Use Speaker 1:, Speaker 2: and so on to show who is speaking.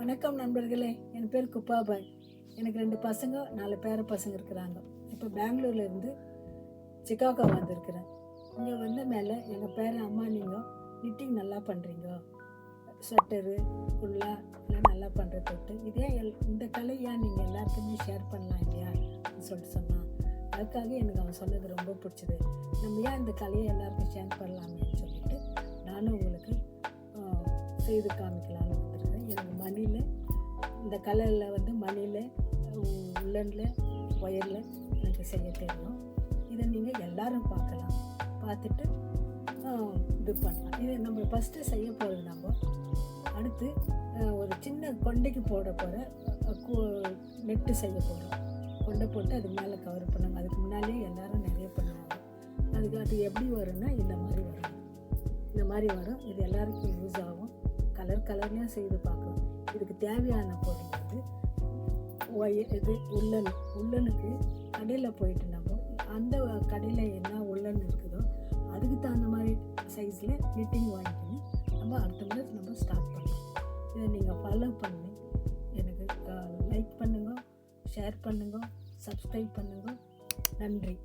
Speaker 1: வணக்கம் நண்பர்களே, என் பேர் குப்பாபாய். எனக்கு 2 பசங்க, 4 பேர பசங்க இருக்கிறாங்க. இப்போ பெங்களூர்லேருந்து சிக்காகோ வந்திருக்கிறேன். இங்கே வந்த மேலே எங்கள் பேரன், அம்மா நீங்கள் நிட்டிங் நல்லா பண்ணுறீங்க, ஸ்வெட்டரு குல்லா எல்லாம் நல்லா பண்ணுற தொட்டு இதே இந்த கலையை நீங்கள் எல்லாருக்குமே ஷேர் பண்ணலாம் இல்லையா சொல்லிட்டு சொன்னான். அதுக்காக எனக்கு அவன் சொன்னது ரொம்ப பிடிச்சது. நம்ம ஏன் இந்த கலையை எல்லாருக்கும் ஷேர் பண்ணலாமேன்னு சொல்லிட்டு நானும் உங்களுக்கு செய்து காமிக்கலான்னு வந்திருக்கேன். எனக்கு மணியில் இந்த கலரில் வந்து மணியில் உள்ளனில் ஒயரில் எனக்கு செய்ய தெரியும். இதை நீங்கள் எல்லோரும் பார்க்கலாம், பார்த்துட்டு இது பண்ணலாம். இதை நம்ம ஃபஸ்ட்டு செய்ய போகிறது. நம்ம அடுத்து ஒரு சின்ன கொண்டைக்கு போட போகிற நெட்டு செய்ய போகிறோம். கொண்டை போட்டு அது மேலே கவர் பண்ணுவாங்க. அதுக்கு முன்னாலே எல்லோரும் நிறைய பண்ணுவாங்க. அது எப்படி வரும்னா இந்த மாதிரி வரும். இது எல்லாருக்கும் யூஸ் ஆகும். கலர்லையும் செய்து பார்க்கலாம். இதுக்கு தேவையான பொருள் வந்து இது உள்ளனுக்கு கடையில் போயிட்டு நம்ம அந்த கடையில் என்ன உள்ளன் இருக்குதோ அதுக்கு தகுந்த மாதிரி சைஸில் நிட்டிங் வாங்கிக்கணும். நம்ம அடுத்த முறை நம்ம ஸ்டார்ட் பண்ணலாம். இதை நீங்கள் ஃபாலோ பண்ணி எனக்கு லைக் பண்ணுங்க, ஷேர் பண்ணுங்க, சப்ஸ்கிரைப் பண்ணுங்க. நன்றி.